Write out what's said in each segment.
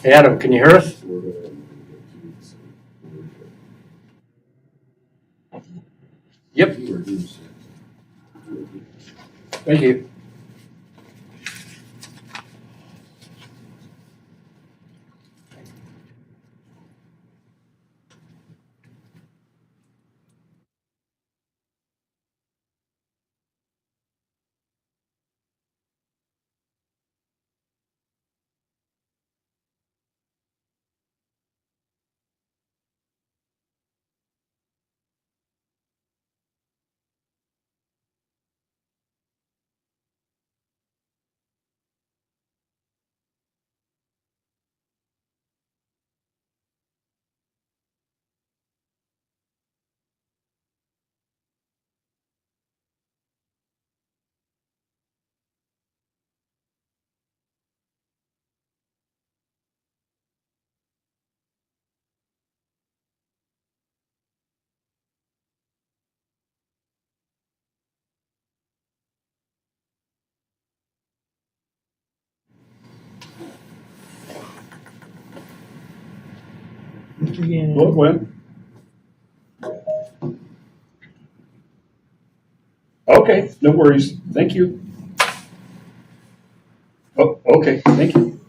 Adam, can you hear us? Yep. Thank you. Well, Gwen. Okay, no worries. Thank you. Oh, okay, thank you.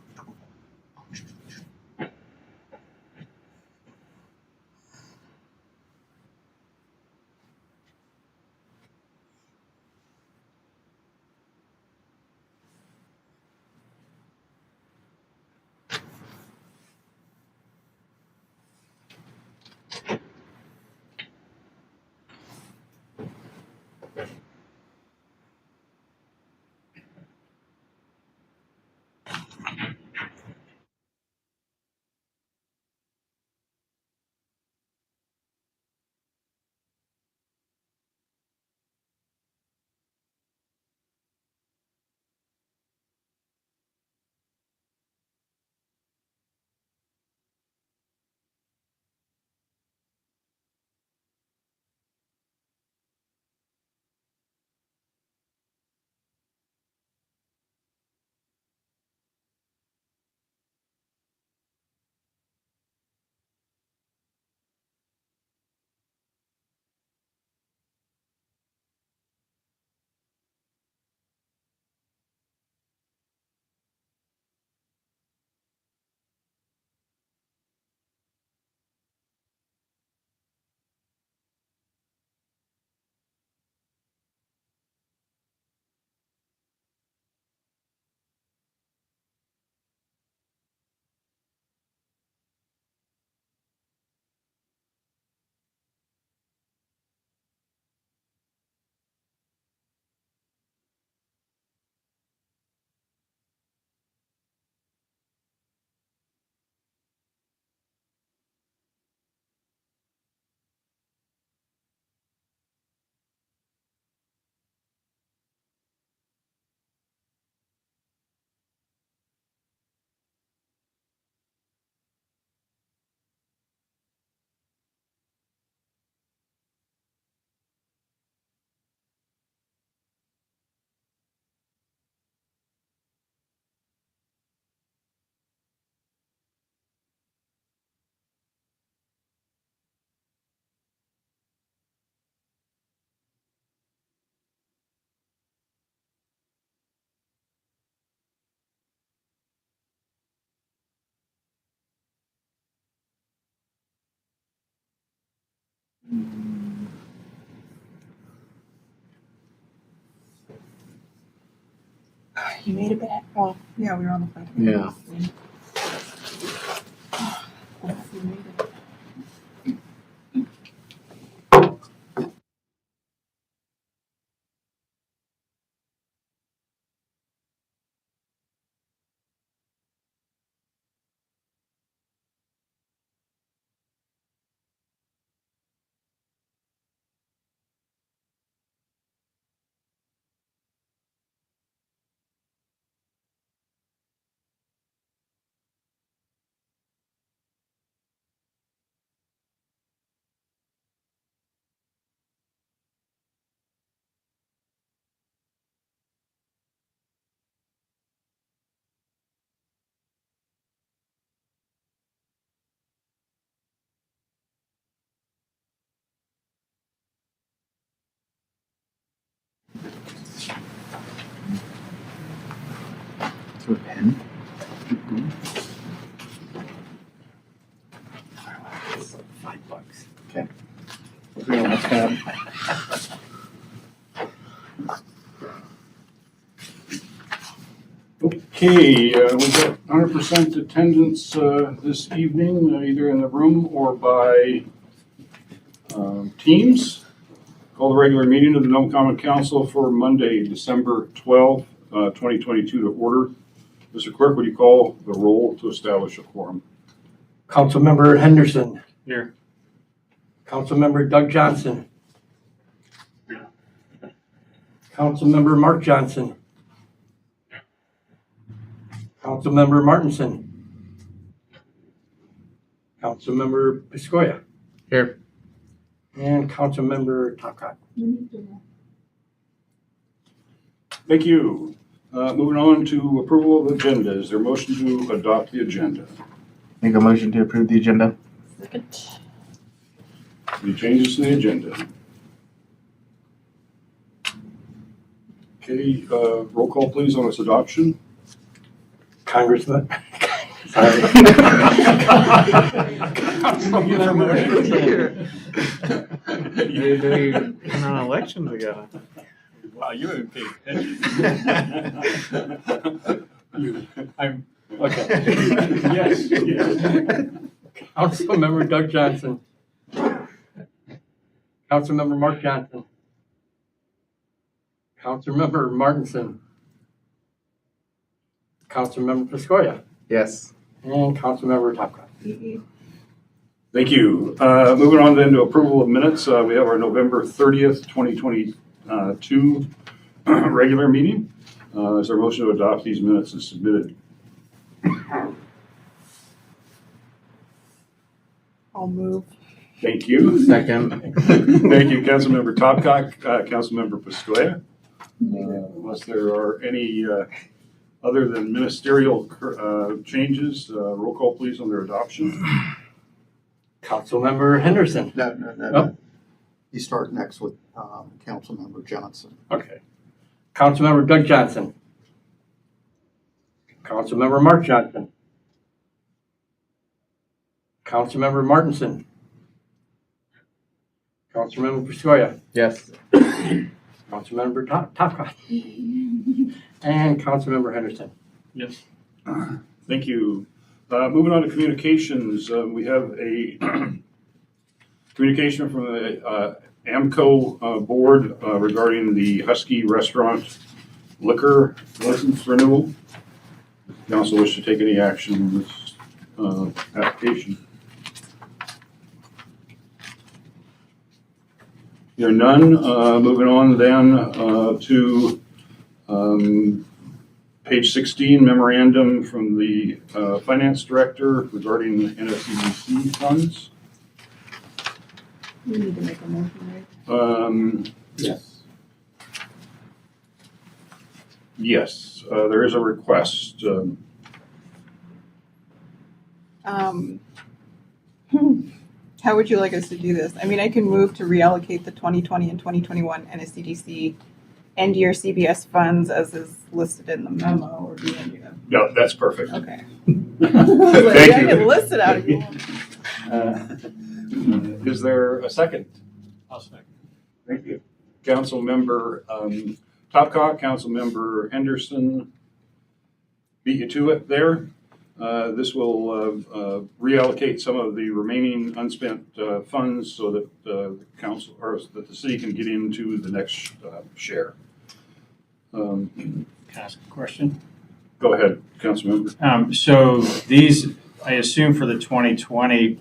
You made it back. Oh, yeah, we were on the phone. Yeah. You made it. Okay, we've got 100% attendance this evening, either in the room or by Teams. Call the regular meeting of the Nome Common Council for Monday, December 12th, 2022 to order. Mr. Clerk, would you call the roll to establish a quorum? Councilmember Henderson. Here. Councilmember Doug Johnson. Councilmember Mark Johnson. Councilmember Martinson. Councilmember Piscoya. Here. And Councilmember Topcott. Thank you. Moving on to approval of agenda. Is there a motion to adopt the agenda? Make a motion to approve the agenda. Second. Any changes to the agenda? Okay, roll call please on its adoption. Congressman. Sorry. You're doing an election together. Wow, you haven't paid attention. I'm, okay. Yes, yes. Councilmember Doug Johnson. Councilmember Mark Johnson. Councilmember Martinson. Councilmember Piscoya. Yes. And Councilmember Topcott. Thank you. Moving on then to approval of minutes. We have our November 30th, 2022 regular meeting. Is there a motion to adopt these minutes as submitted? I'll move. Thank you. Second. Thank you, Councilmember Topcock, Councilmember Piscoya. Unless there are any other than ministerial changes, roll call please on their adoption. Councilmember Henderson. No. Oh. You start next with Councilmember Johnson. Okay. Councilmember Doug Johnson. Councilmember Mark Johnson. Councilmember Martinson. Councilmember Piscoya. Yes. Councilmember Topcott. And Councilmember Henderson. Yes. Thank you. Moving on to communications, we have a communication from the AMCO board regarding the Husky Restaurant liquor license renewal. Council wish to take any action on this application? There are none. Moving on then to page 16, memorandum from the finance director regarding NSCDC funds. We need to make a motion, right? Yes. Yes, there is a request. How would you like us to do this? I mean, I can move to reallocate the 2020 and 2021 NSCDC end-year CBS funds as is listed in the memo, or do you want me to? No, that's perfect. Okay. Thank I you. can list it out if you want. Is there a second? I'll second. Thank you. Councilmember Topcock, Councilmember Henderson, beat you to it there. This will reallocate some of the remaining unspent funds so that the council or that the city can get into the next share. Can I ask a question? Go ahead, Councilmember. So these, I assume for the 2020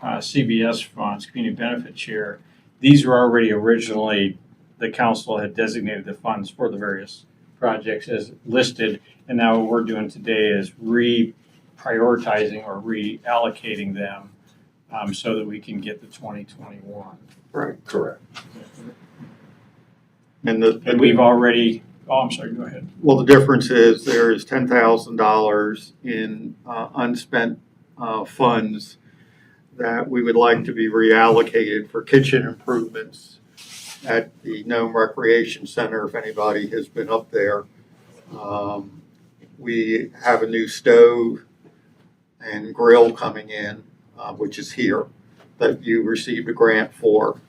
CBS funds, community benefit share, these were already originally, the council had designated the funds for the various projects as listed. And now what we're doing today is reprioritizing or reallocating them so that we can get the 2021. Right. Correct. And we've already, oh, I'm sorry, go ahead. Well, the difference is there is $10,000 in unspent funds that we would like to be reallocated for kitchen improvements at the Nome Recreation Center, if anybody has been up there. We have a new stove and grill coming in, which is here, that you received a grant for.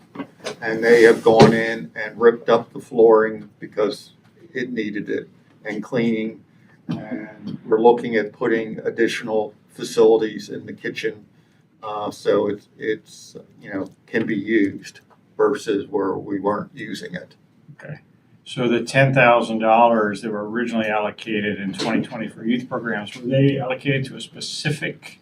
And they have gone in and ripped up the flooring because it needed it, and cleaning And we're looking at putting additional facilities in the kitchen, so it's, can be used versus where we weren't using it. So the $10,000 that were originally allocated in 2020 for youth programs, were they allocated to a specific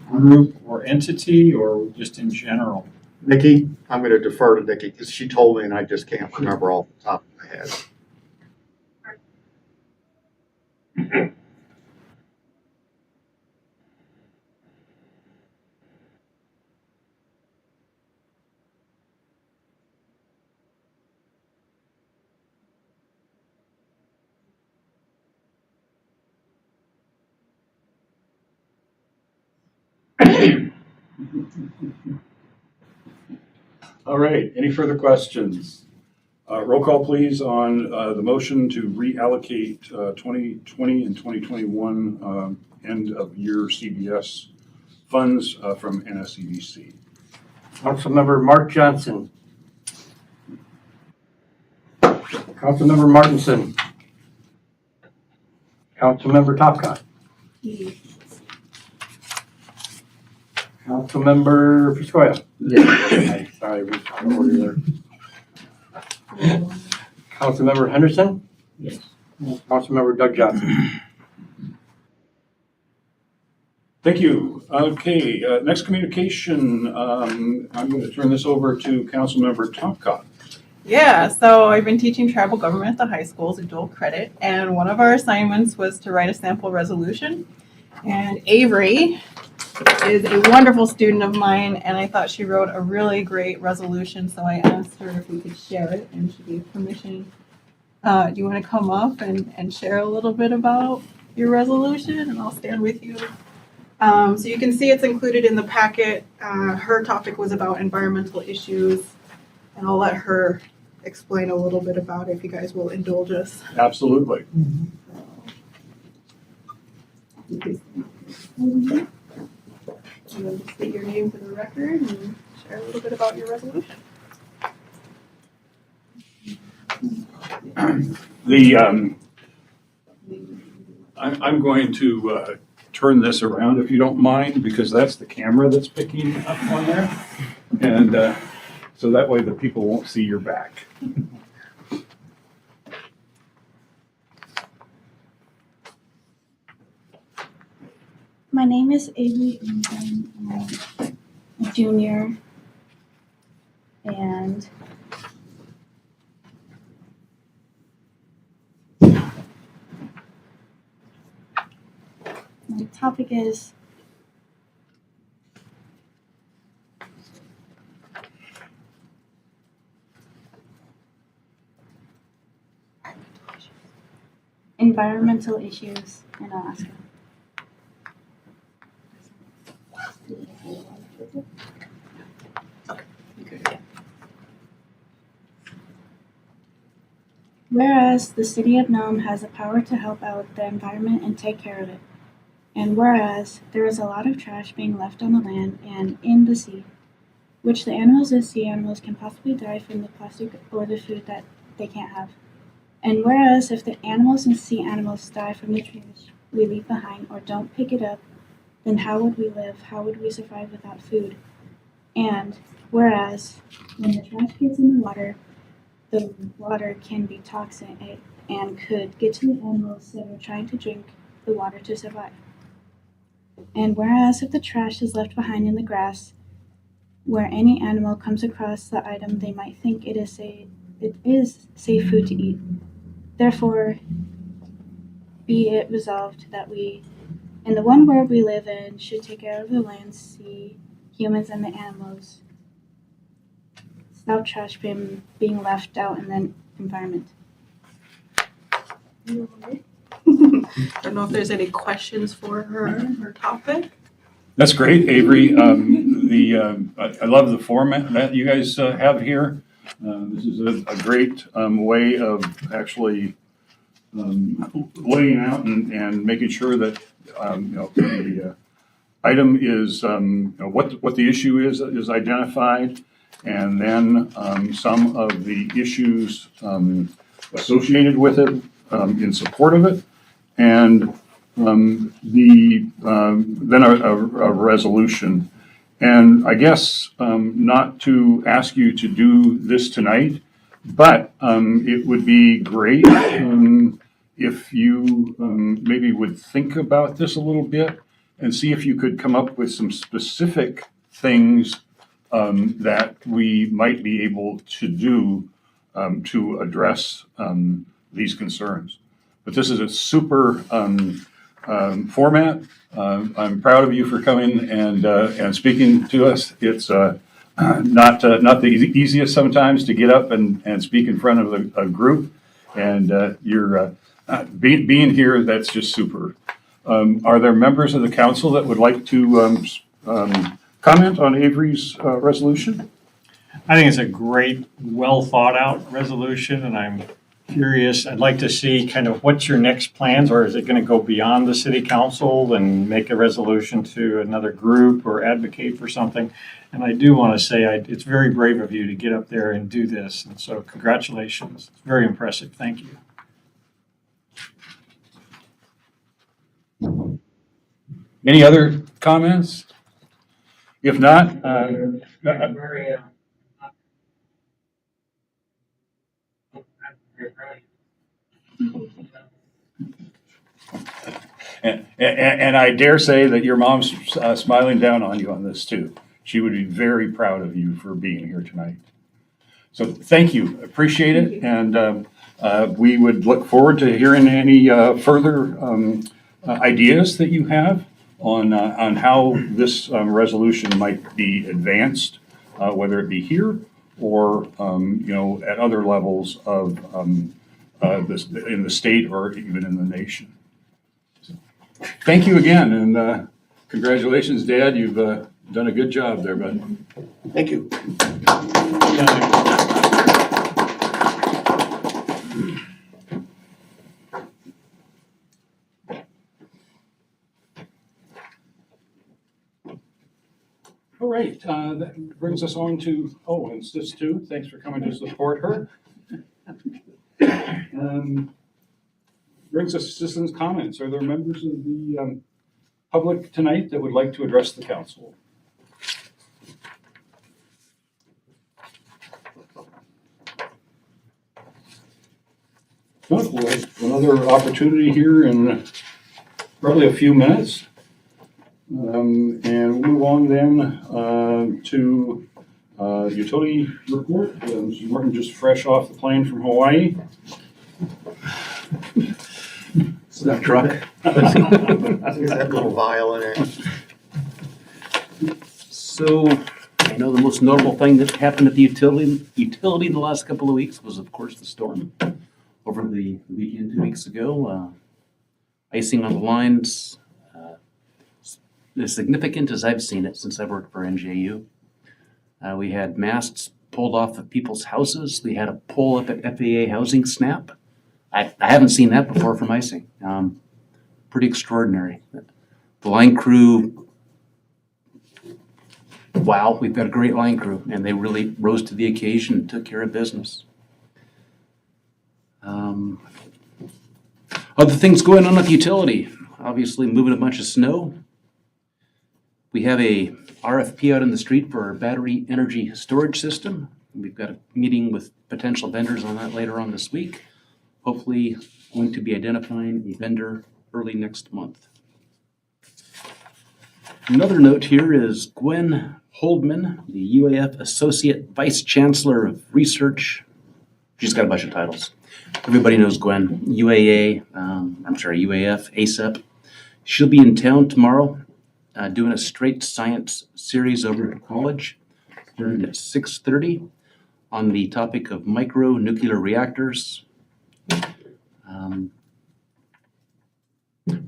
group or entity or just in general? Nikki, I'm going to defer to Nikki because she told me and I just can't remember off the top of my head. All right, any further questions? Roll call, please, on the motion to reallocate 2020 and 2021 end-of-year CBS funds from NSEDC. Councilmember Mark Johnson. Councilmember Martinson. Councilmember Topcott. Councilmember Pistoia. Yes. Sorry, we order there. Councilmember Henderson. Yes. Councilmember Doug Johnson. Thank you. Okay, next communication, I'm going to turn this over to Councilmember Topcott. Yeah, so I've been teaching tribal government at the high schools, a dual credit, and one of our assignments was to write a sample resolution. And Avery is a wonderful student of mine, and I thought she wrote a really great resolution, so I asked her if we could share it, and she gave permission. Do you want to come up and share a little bit about your resolution, and I'll stand with you. So you can see it's included in the packet. Her topic was about environmental issues, and I'll let her explain a little bit about it if you guys will indulge us. Absolutely. And then just state your name for the record and share a little bit about your resolution. I'm going to turn this around if you don't mind, because that's the camera that's picking up on there. And so that way the people won't see your back. My name is Avery England. I'm a junior, and my topic is environmental issues in Alaska. Whereas the city of Nome has the power to help out the environment and take care of it. And whereas there is a lot of trash being left on the land and in the sea, which the animals and sea animals can possibly die from the plastic or the food that they can't have. And whereas if the animals and sea animals die from the trash we leave behind or don't pick it up, then how would we live? How would we survive without food? And whereas when the trash gets in the water can be toxic and could get to the animals that are trying to drink the water to survive. And whereas if the trash is left behind in the grass, where any animal comes across the item, they might think it is safe food to eat. Therefore, be it resolved that we, in the one world we live in, should take care of the land, sea, humans, and the animals. Stop trash being left out in the environment. I don't know if there's any questions for her topic. That's great, Avery. I love the format that you guys have here. This is a great way of actually laying out and making sure that the item is what the issue is identified, and then some of the issues associated with it, in support of it. And then a resolution. And I guess not to ask you to do this tonight, but it would be great if you maybe would think about this a little bit and see if you could come up with some specific things that we might be able to do to address these concerns. But this is a super format. I'm proud of you for coming and speaking to us. It's not the easiest sometimes to get up and speak in front of a group, and you're being here. That's just super. Are there members of the council that would like to comment on Avery's resolution? I think it's a great, well thought out resolution, and I'm curious. I'd like to see kind of what's your next plans, or is it going to go beyond the city council and make a resolution to another group or advocate for something? And I do want to say it's very brave of you to get up there and do this. And so congratulations. It's very impressive. Thank you. Any other comments? If not, and I dare say that your mom's smiling down on you on this too. She would be very proud of you for being here tonight. So thank you, appreciate it, and we would look forward to hearing any further ideas that you have on how this resolution might be advanced, whether it be here or at other levels of this in the state or even in the nation. So, thank you again, and congratulations, Dad. You've done a good job there, bud. Thank you. All right, that brings us on to, and it's this too. Thanks for coming to support her. Brings us to citizens' comments. Are there members of the public tonight that would like to address the council? We'll have another opportunity here in probably a few minutes. And we'll move on then to utility report. Mr. Martin just fresh off the plane from Hawaii. That truck. That little vial in there. So, I know the most notable thing that happened at the utility in the last couple of weeks was, of course, the storm over the weekend 2 weeks ago. Icing on the lines, as significant as I've seen it since I've worked for NJU. We had masts pulled off of people's houses. We had a pole up at FAA Housing Snap. I haven't seen that before from icing. Pretty extraordinary. The line crew, wow, we've got a great line crew, and they really rose to the occasion and took care of business. Other things going on at the utility, obviously moving a bunch of snow. We have a RFP out in the street for our battery energy storage system. We've got a meeting with potential vendors on that later on this week. Hopefully going to be identifying a vendor early next month. Another note here is Gwen Holdman, the UAF Associate Vice Chancellor of Research. She's got a bunch of titles. Everybody knows Gwen. UAF, ASAP. She'll be in town tomorrow doing a straight science series over at college starting at 6:30 on the topic of micro-nuclear reactors.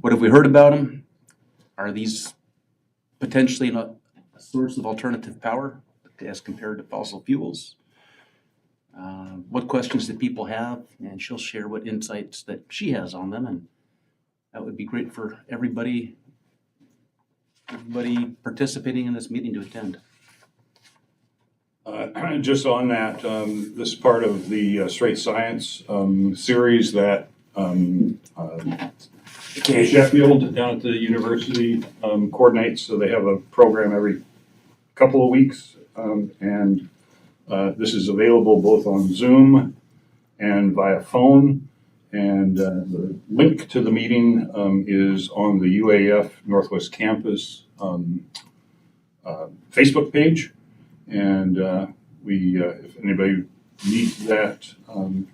What have we heard about them? Are these potentially a source of alternative power as compared to fossil fuels? What questions do people have? And she'll share what insights that she has on them, and that would be great for everybody participating in this meeting to attend. Just on that, this is part of the Straight Science series that Sheffield down at the university coordinates, so they have a program every couple of weeks. And this is available both on Zoom and via phone. And the link to the meeting is on the UAF Northwest Campus Facebook page. And if anybody needs that and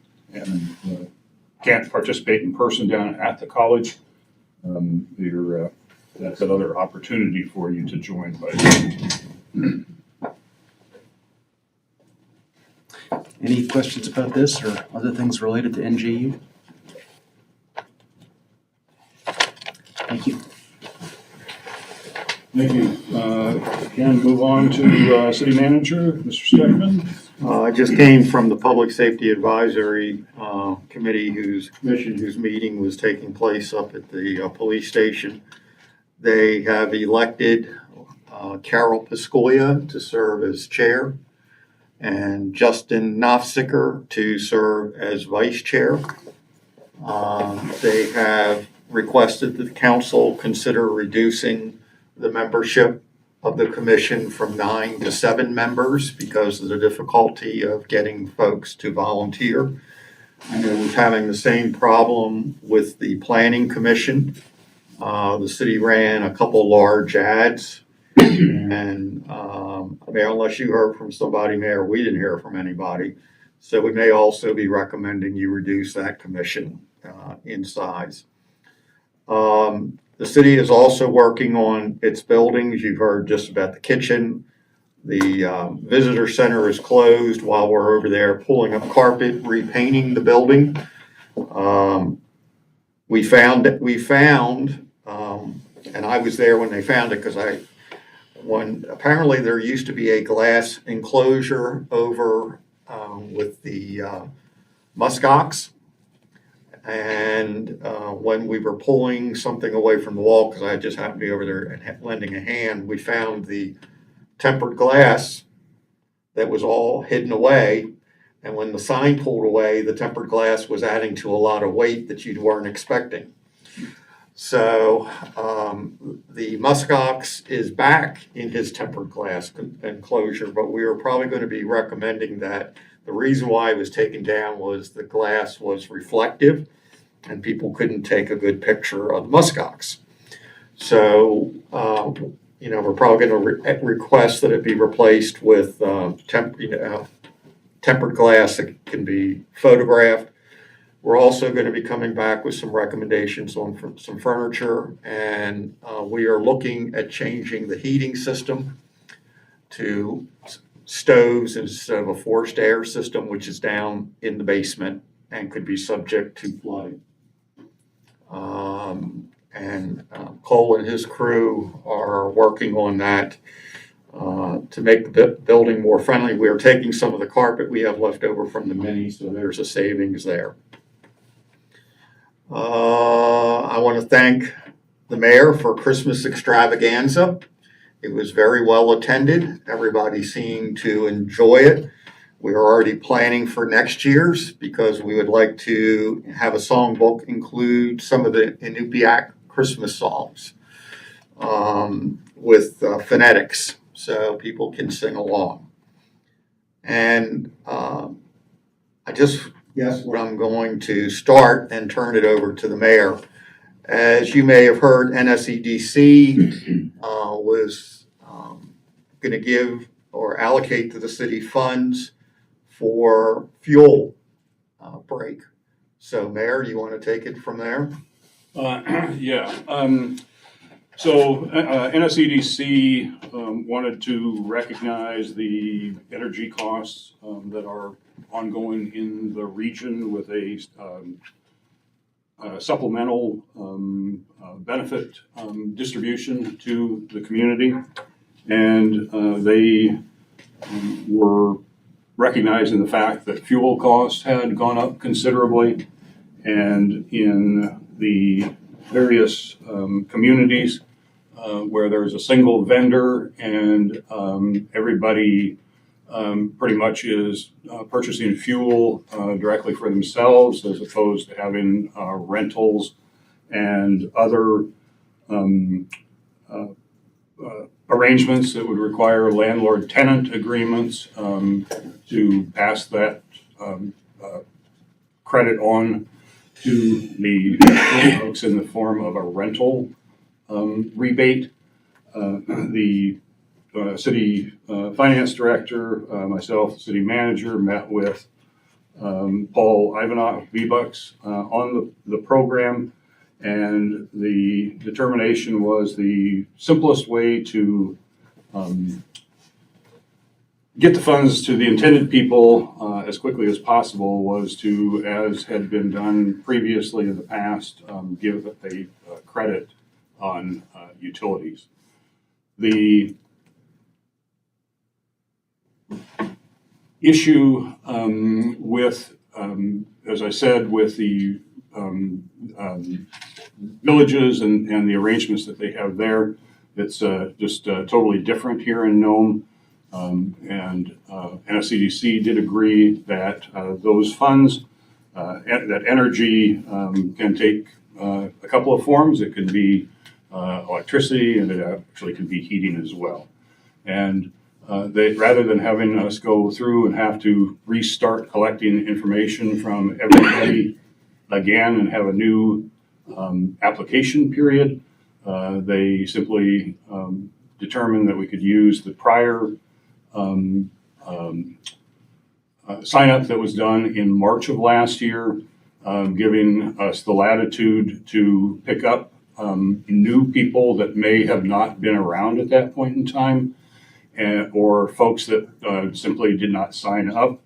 can't participate in person down at the college, that's another opportunity for you to join by Zoom. Any questions about this or other things related to NJU? Thank you. Thank you. Again, move on to City Manager, Mr. Steckman. I just came from the Public Safety Advisory Committee whose meeting was taking place up at the police station. They have elected Carol Piscoya to serve as chair and Justin Knopfsicker to serve as vice chair. They have requested that the council consider reducing the membership of the commission from 9 to 7 members because of the difficulty of getting folks to volunteer. And it was having the same problem with the planning commission. The city ran a couple large ads, and Mayor, unless you heard from somebody, Mayor, we didn't hear from anybody. So we may also be recommending you reduce that commission in size. The city is also working on its buildings. You've heard just about the kitchen. The visitor center is closed while we're over there pulling up carpet, repainting the building. We found, and I was there when they found it because apparently there used to be a glass enclosure over with the muskox. And when we were pulling something away from the wall, because I just happened to be over there and lending a hand, we found the tempered glass that was all hidden away. And when the sign pulled away, the tempered glass was adding to a lot of weight that you weren't expecting. So the muskox is back in his tempered glass enclosure, but we are probably going to be recommending that. The reason why it was taken down was the glass was reflective and people couldn't take a good picture of the muskox. So, we're probably going to request that it be replaced with tempered glass that can be photographed. We're also going to be coming back with some recommendations on some furniture, and we are looking at changing the heating system to stoves instead of a forced air system, which is down in the basement and could be subject to flooding. Cole and his crew are working on that to make the building more friendly. We are taking some of the carpet we have left over from the mini, so there's a savings there. I want to thank the mayor for Christmas extravaganza. It was very well attended. Everybody seemed to enjoy it. We are already planning for next year's because we would like to have a songbook include some of the Inupiaq Christmas songs with phonetics so people can sing along. And I just guess what I'm going to start and turn it over to the mayor. As you may have heard, NSEDC was going to give or allocate to the city funds for fuel break. So, Mayor, you want to take it from there? Yeah. So NSEDC wanted to recognize the energy costs that are ongoing in the region with a supplemental benefit distribution to the community. And they were recognizing the fact that fuel costs had gone up considerably. And in the various communities where there's a single vendor and everybody pretty much is purchasing fuel directly for themselves as opposed to having rentals and other arrangements that would require landlord-tenant agreements to pass that credit on to the folks in the form of a rental rebate. The city finance director, myself, the city manager, met with Paul Ivanoff, V-Bucks, on the program, and the determination was the simplest way to get the funds to the intended people as quickly as possible was to, as had been done previously in the past, give a credit on utilities. The issue with, as I said, with the villages and the arrangements that they have there, it's just totally different here in Nome. And NSCDC did agree that those funds, that energy can take a couple of forms. It could be electricity, and it actually could be heating as well. And they, rather than having us go through and have to restart collecting information from everybody again and have a new application period, they simply determined that we could use the prior sign up that was done in March of last year, giving us the latitude to pick up new people that may have not been around at that point in time, or folks that simply did not sign up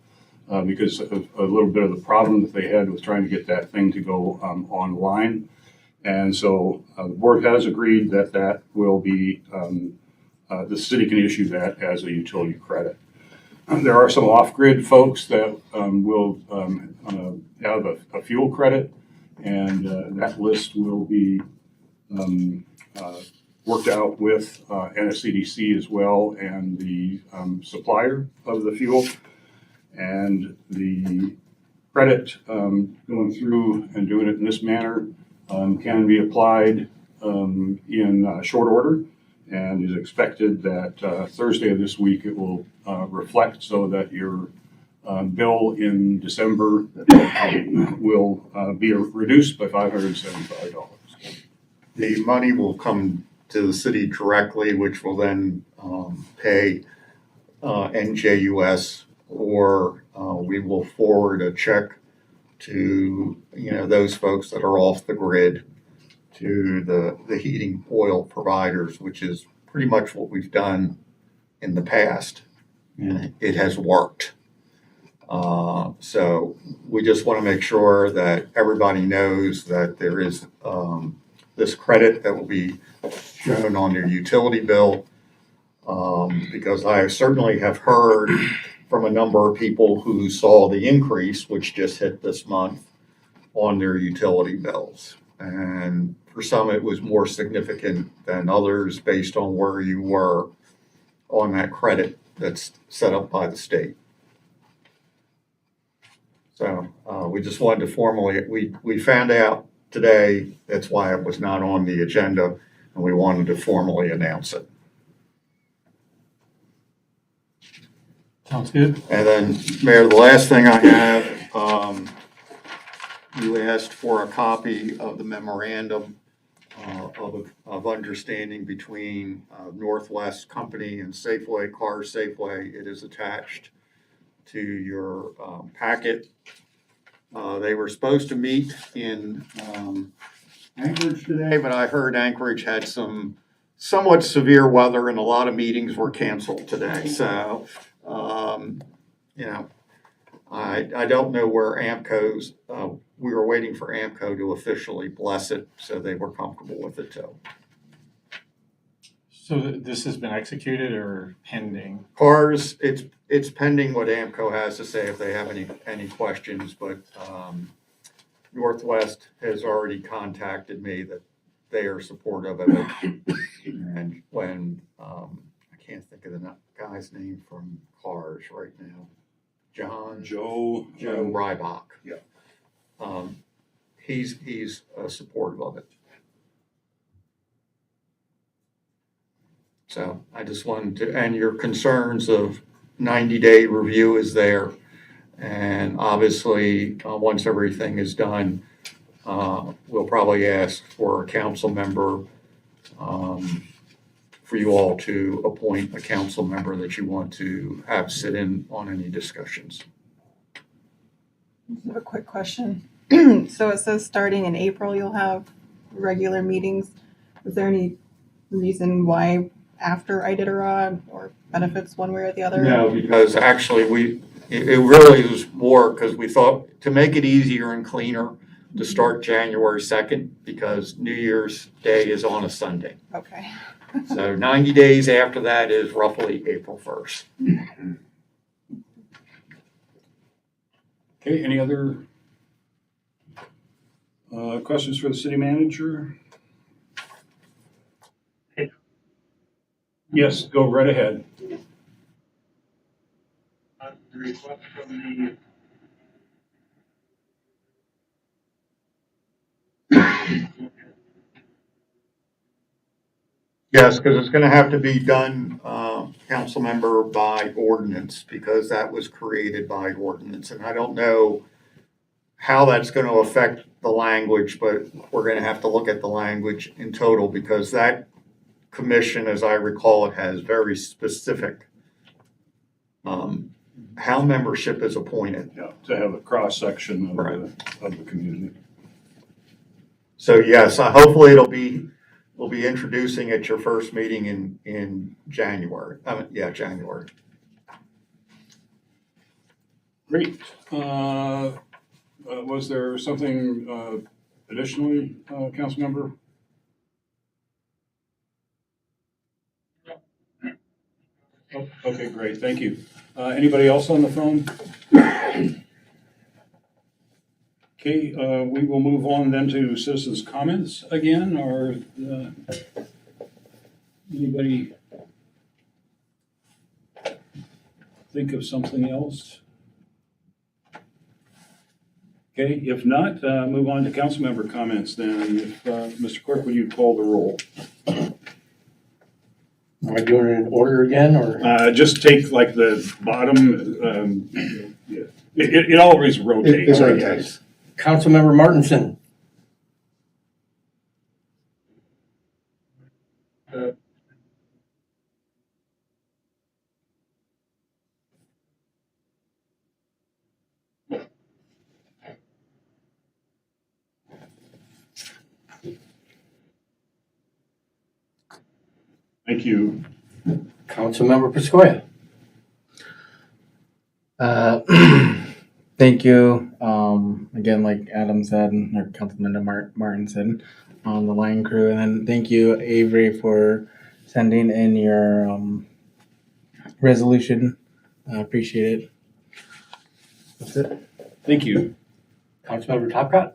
because of a little bit of the problem that they had with trying to get that thing to go online. And so the board has agreed that that will be, the city can issue that as a utility credit. There are some off-grid folks that will have a fuel credit, and that list will be worked out with NSCDC as well and the supplier of the fuel. And the credit going through and doing it in this manner can be applied in short order, and is expected that Thursday of this week it will reflect so that your bill in December will be reduced by $575. The money will come to the city directly, which will then pay NJUS, or we will forward a check to those folks that are off the grid, to the heating oil providers, which is pretty much what we've done in the past, and it has worked. So we just want to make sure that everybody knows that there is this credit that will be shown on their utility bill, because I certainly have heard from a number of people who saw the increase, which just hit this month, on their utility bills. And for some, it was more significant than others based on where you were on that credit that's set up by the state. So we just wanted to formally, we found out today, that's why it was not on the agenda, and we wanted to formally announce it. Sounds good. And then, Mayor, the last thing I have, you asked for a copy of the memorandum of understanding between Northwest Company and Safeway, Cars Safeway. It is attached to your packet. They were supposed to meet in Anchorage today, but I heard Anchorage had some somewhat severe weather and a lot of meetings were canceled today. So, I don't know where AMCO's, we were waiting for AMCO to officially bless it, so they were comfortable with it too. So this has been executed or pending? Cars, it's pending what AMCO has to say if they have any questions, but Northwest has already contacted me that they are supportive of it. And when, I can't think of guy's name from Cars right now. Joe Joe. Rybach. Yeah. He's supportive of it. So I just wanted to, and your concerns of 90-day review is there. And obviously, once everything is done, we'll probably ask for a council member, for you all to appoint a council member that you want to have sit in on any discussions. I have a quick question. So it says starting in April, you'll have regular meetings. Is there any reason why after Iditarod or benefits one way or the other? No, because actually it really was more because we thought to make it easier and cleaner to start January 2nd because New Year's Day is on a Sunday. Okay. So 90 days after that is roughly April 1st. Okay, any other questions for the city manager? Yes, go right ahead. The request from the Yes, because it's going to have to be done, council member, by ordinance because that was created by ordinance. And I don't know how that's going to affect the language, but we're going to have to look at the language in total because that commission, as I recall, it has very specific how membership is appointed. Yeah, to have a cross-section of, Right. of the community. So yes, hopefully we'll be introducing at your first meeting in January. January. Great. Was there something additionally, council member? Oh, okay, great, thank you. Anybody else on the phone? Okay, we will move on then to citizens' comments again, or anybody think of something else? Okay, if not, move on to council member comments then. If, Mr. Clerk, would you call the roll? Am I doing it in order again, or? Just take like the bottom, yeah. It always rotates, I guess. Councilmember Martinson. Thank you. Councilmember Piscoya. Thank you. Again, like Adam said, or Councilman Martin said, on the line crew, and then thank you, Avery, for sending in your resolution. I appreciate it. That's it. Thank you. Councilmember Topcott.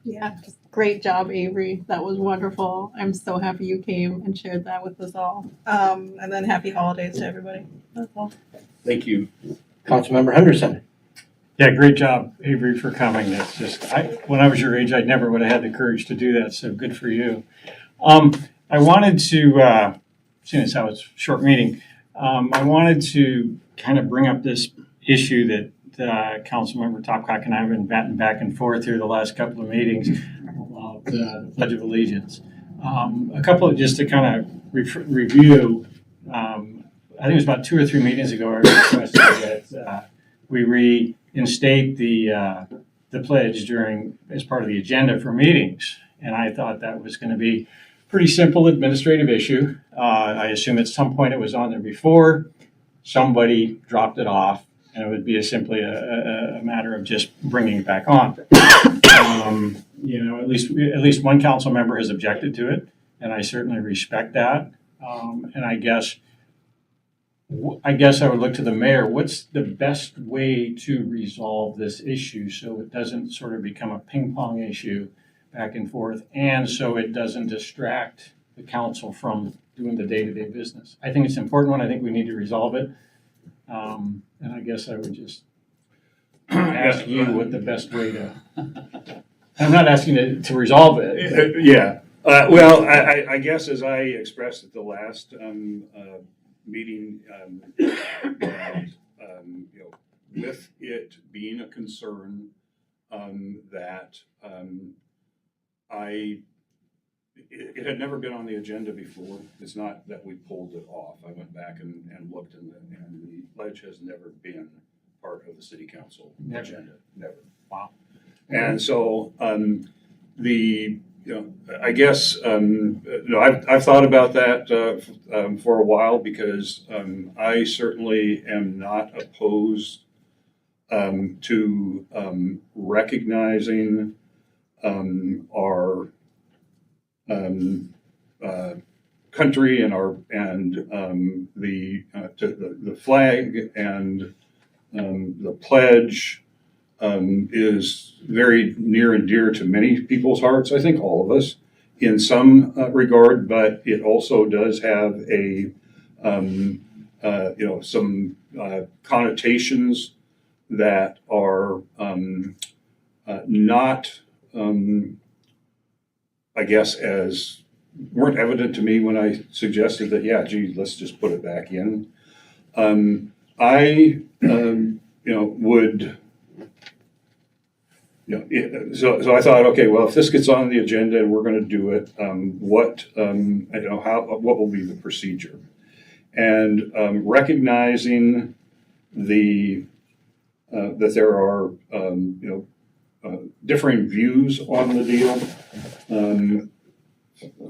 Yeah, just great job, Avery. That was wonderful. I'm so happy you came and shared that with us all. And then happy holidays to everybody. That's all. Thank you. Councilmember Henderson. Yeah, great job, Avery, for coming. That's just, when I was your age, I never would have had the courage to do that, so good for you. I wanted to, seeing as how it's a short meeting, I wanted to kind of bring up this issue that Councilmember Topcock and I have been batting back and forth here the last couple of meetings about the Pledge of Allegiance. A couple of, just to kind of review, I think it was about 2 or 3 meetings ago, I requested that we reinstate the pledge as part of the agenda for meetings. And I thought that was going to be a pretty simple administrative issue. I assume at some point it was on there before, somebody dropped it off, and it would be simply a matter of just bringing it back on. At least one council member has objected to it, and I certainly respect that. And I guess I would look to the mayor. What's the best way to resolve this issue so it doesn't sort of become a ping pong issue back and forth, and so it doesn't distract the council from doing the day-to-day business. I think it's an important one. I think we need to resolve it. And I guess I would just ask you what the best way to, I'm not asking to resolve it. Yeah, well, I guess as I expressed at the last meeting, that, you know, with it being a concern, that it had never been on the agenda before. It's not that we pulled it off. I went back and looked, and the pledge has never been part of the city council Never. agenda, never. Wow. And so, I guess, I've thought about that for a while, because I certainly am not opposed to recognizing our country and the flag and the pledge is very near and dear to many people's hearts. I think all of us, in some regard, but it also does have some connotations that are not, I guess, as weren't evident to me when I suggested that, yeah, gee, let's just put it back in. So I thought, okay, well, if this gets on the agenda and we're going to do it, what will be the procedure? And recognizing that there are differing views on the deal.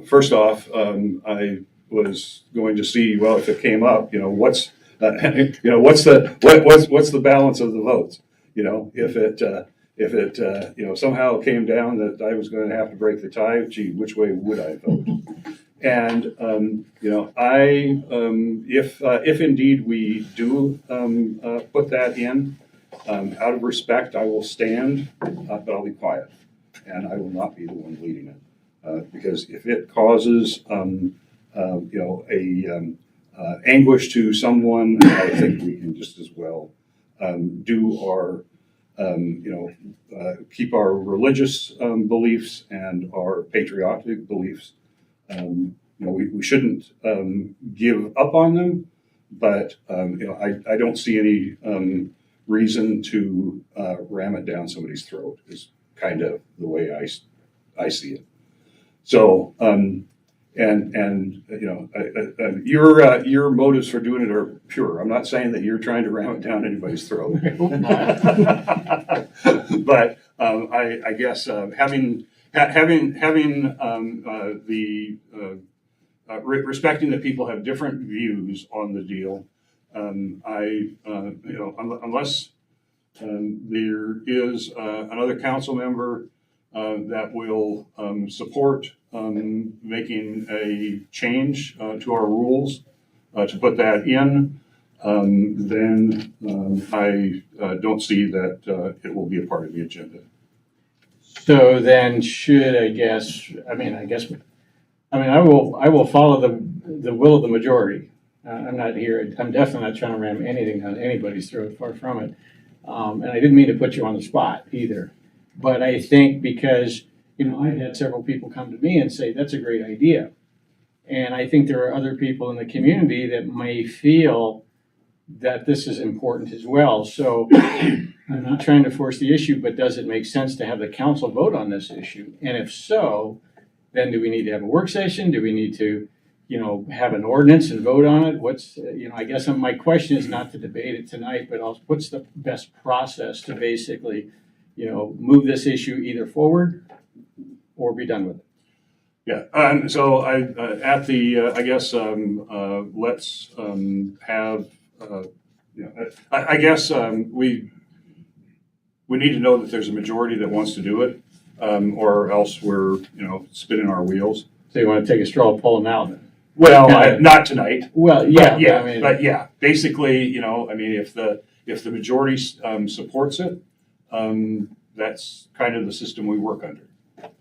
First off, I was going to see, well, if it came up, what's the balance of the votes? If it somehow came down that I was going to have to break the tie, gee, which way would I vote? And if indeed we do put that in, out of respect, I will stand, but I'll be quiet, and I will not be the one leading it, because if it causes anguish to someone, I think we can just as well do our keep our religious beliefs and our patriotic beliefs. We shouldn't give up on them, but I don't see any reason to ram it down somebody's throat. Is kind of the way I see it. So your motives for doing it are pure. I'm not saying that you're trying to ram it down anybody's throat. But I guess having respecting that people have different views on the deal, unless there is another council member that will support making a change to our rules to put that in, then I don't see that it will be a part of the agenda. So then I will follow the will of the majority. I'm definitely not trying to ram anything down anybody's throat, far from it. And I didn't mean to put you on the spot either. But I think because, I've had several people come to me and say, that's a great idea. And I think there are other people in the community that may feel that this is important as well. So I'm not trying to force the issue, but does it make sense to have the council vote on this issue? And if so, then do we need to have a work session? Do we need to, have an ordinance and vote on it? I guess my question is not to debate it tonight, but also what's the best process to basically, move this issue either forward or be done with it? Yeah. So I guess let's have. I guess we need to know that there's a majority that wants to do it, or else we're spinning our wheels. So you want to take a straw poll now then? Well, not tonight. Well, yeah, But yeah, basically, if the majority supports it, that's kind of the system we work under.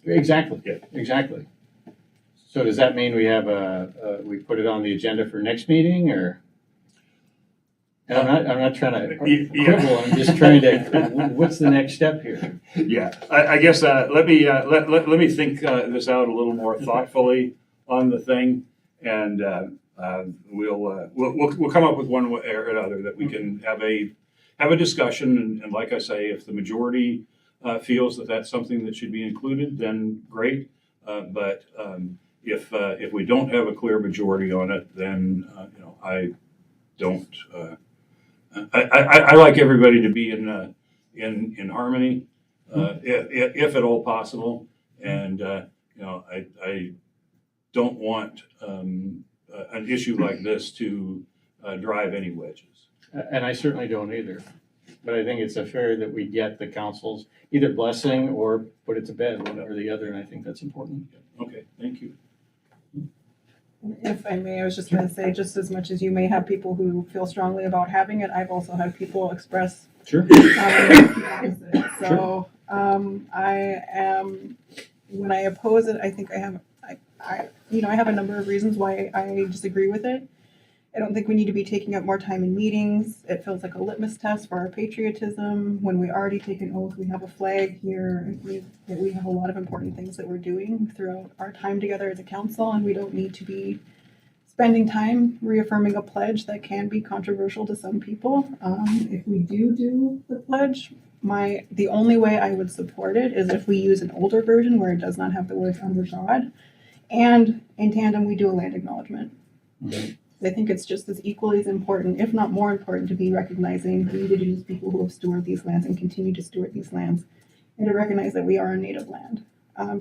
Exactly. Yeah. Exactly. So does that mean we have we put it on the agenda for next meeting, or? And I'm not trying to quibble, I'm just trying to, what's the next step here? Yeah, I guess, let me think this out a little more thoughtfully on the thing, and we'll come up with one way or another that we can have a discussion, and like I say, if the majority feels that that's something that should be included, then great. But if we don't have a clear majority on it, then I don't. I like everybody to be in harmony, if at all possible, and I don't want an issue like this to drive any wedges. And I certainly don't either, but I think it's fair that we get the council's either blessing or put it to bed, one or the other, and I think that's important. Okay, thank you. If I may, I was just going to say, just as much as you may have people who feel strongly about having it, I've also had people express. Sure. So I am, when I oppose it, I think I have a number of reasons why I disagree with it. I don't think we need to be taking up more time in meetings. It feels like a litmus test for our patriotism. When we already take an oath, we have a flag here. We have a lot of important things that we're doing throughout our time together as a council, and we don't need to be spending time reaffirming a pledge that can be controversial to some people. If we do the pledge, the only way I would support it is if we use an older version where it does not have the words under God, and in tandem we do a land acknowledgement. Mm-hmm. I think it's just as equally as important, if not more important, to be recognizing the indigenous people who have stewarded these lands and continue to steward these lands, and to recognize that we are a native land,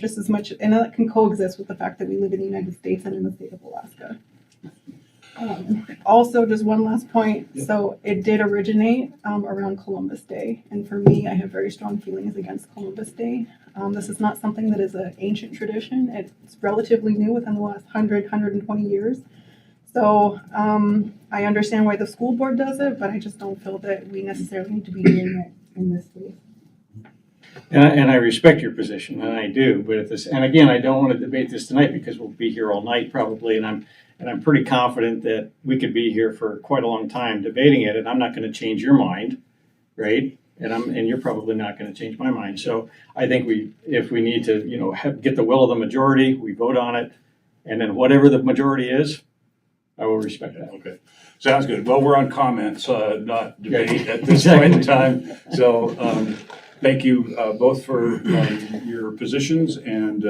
just as much, and that can coexist with the fact that we live in the United States and in the state of Alaska. Also, just one last point. Yeah. So it did originate around Columbus Day, and for me, I have very strong feelings against Columbus Day. This is not something that is an ancient tradition. It's relatively new within the last 120 years. So I understand why the school board does it, but I just don't feel that we necessarily need to be doing it in this way. And I respect your position, and I do, but and again, I don't want to debate this tonight because we'll be here all night probably, and I'm pretty confident that we could be here for quite a long time debating it, and I'm not going to change your mind, right? And you're probably not going to change my mind. So I think if we need to, get the will of the majority, we vote on it, and then whatever the majority is, I will respect that. Okay, sounds good. Well, we're on comments, not debate at this point in time. So thank you both for your positions, and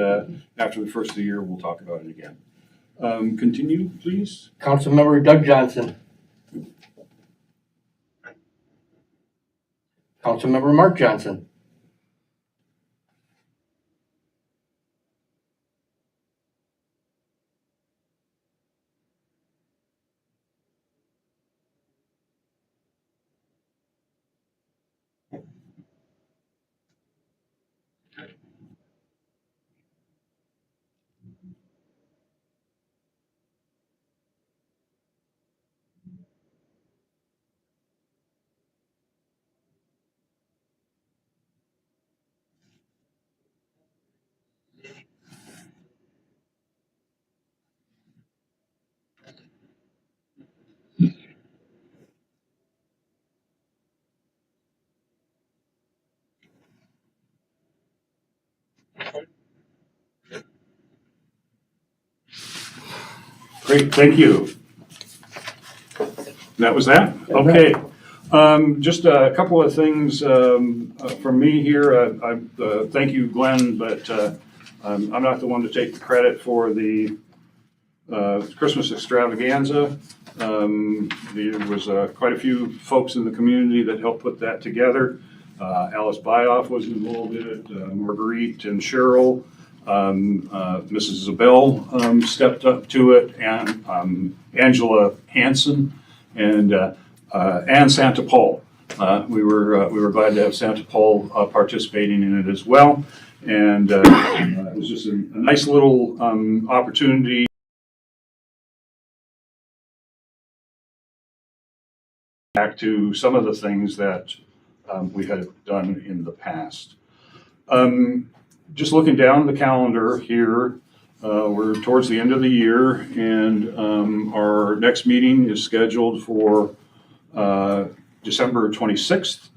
after the first of the year, we'll talk about it again. Continue, please. Councilmember Doug Johnson. Councilmember Mark Johnson. Great, thank you. That was that? Okay. Just a couple of things from me here. Thank you, Glenn, but I'm not the one to take the credit for the Christmas extravaganza. There was quite a few folks in the community that helped put that together. Alice Byoff was involved in it, Marguerite and Cheryl. Mrs. Isabel stepped up to it, and Angela Hansen and Santa Paul. We were glad to have Santa Paul participating in it as well, and it was just a nice little opportunity. Back to some of the things that we had done in the past. Just looking down the calendar here, We're towards the end of the year, and our next meeting is scheduled for December 26th.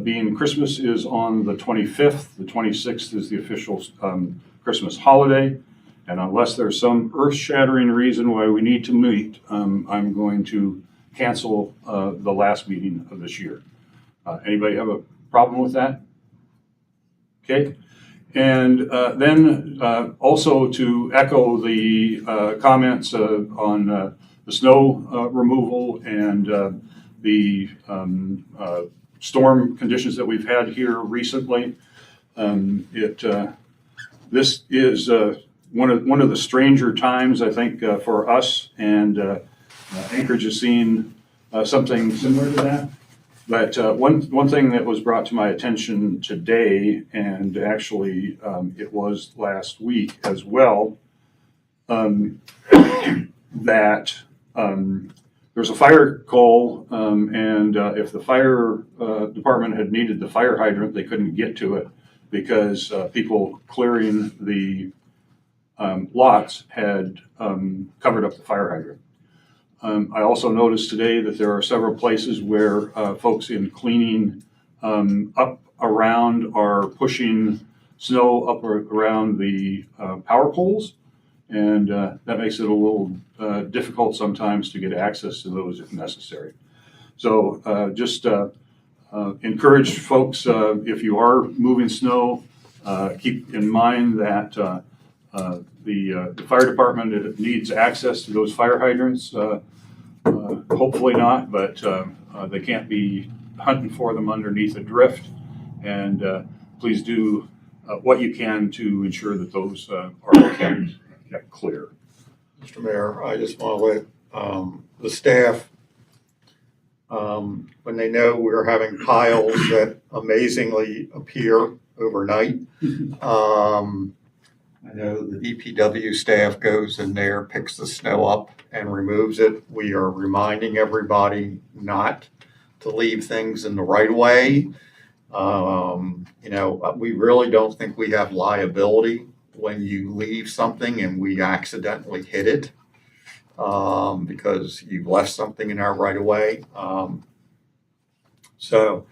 Being Christmas is on the 25th. The 26th is the official Christmas holiday. And unless there's some earth-shattering reason why we need to meet, I'm going to cancel the last meeting of this year. Anybody have a problem with that? Okay. And then also to echo the comments on the snow removal and the storm conditions that we've had here recently, this is one of the stranger times, I think, for us, and Anchorage has seen something similar to that. But one thing that was brought to my attention today, and actually it was last week as well, that there's a fire call, and if the fire department had needed the fire hydrant, they couldn't get to it because people clearing the lots had covered up the fire hydrant. I also noticed today that there are several places where folks in cleaning up around are pushing snow up around the power poles, and that makes it a little difficult sometimes to get access to those if necessary. So just encourage folks, if you are moving snow, keep in mind that the fire department needs access to those fire hydrants. Hopefully not, but they can't be hunting for them underneath a drift. And please do what you can to ensure that those are kept clear. Mr. Mayor, I just want to let the staff, when they know we're having piles that amazingly appear overnight, I know the DPW staff goes in there, picks the snow up and removes it. We are reminding everybody not to leave things in the right of way. We really don't think we have liability when you leave something and we accidentally hit it because you've left something in our right of way. So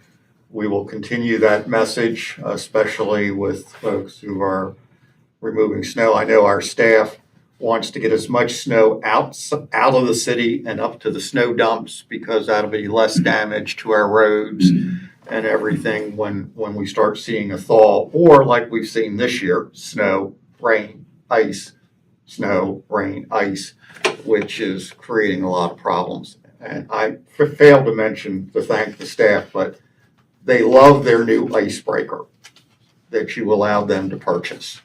we will continue that message, especially with folks who are removing snow. I know our staff wants to get as much snow out of the city and up to the snow dumps because that'll be less damage to our roads and everything when we start seeing a thaw, or like we've seen this year, snow, rain, ice, snow, rain, ice, which is creating a lot of problems. And I failed to thank the staff, but they love their new icebreaker that you allowed them to purchase.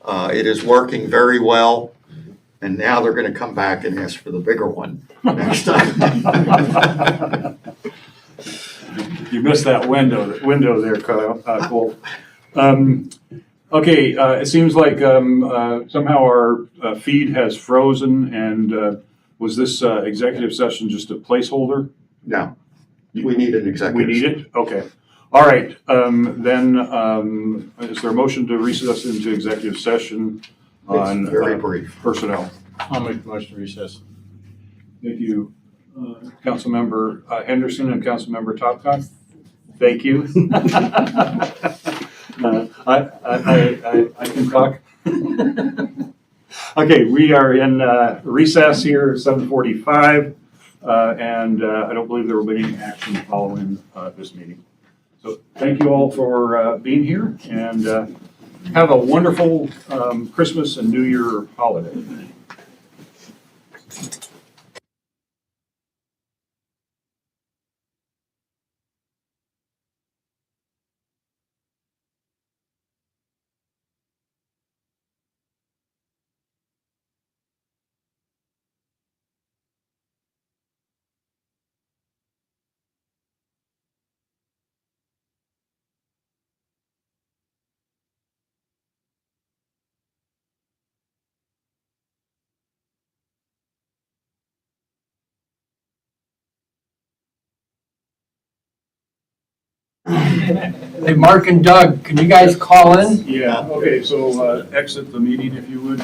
It is working very well, and now they're going to come back and ask for the bigger one next time. You missed that window there, Cole. Okay, it seems like somehow our feed has frozen, and was this executive session just a placeholder? No, we need an executive. We need it? Okay. All right, then is there a motion to recess into executive session on It's very brief. personnel? I'll make the motion to recess. Thank you, Councilmember Henderson and Councilmember Topcott. Thank you. I can talk. Okay, we are in recess here, 7:45, and I don't believe there will be any action following this meeting. So thank you all for being here, and have a wonderful Christmas and New Year holiday. Hey, Mark and Doug, can you guys call in? Yeah, okay, so exit the meeting if you would.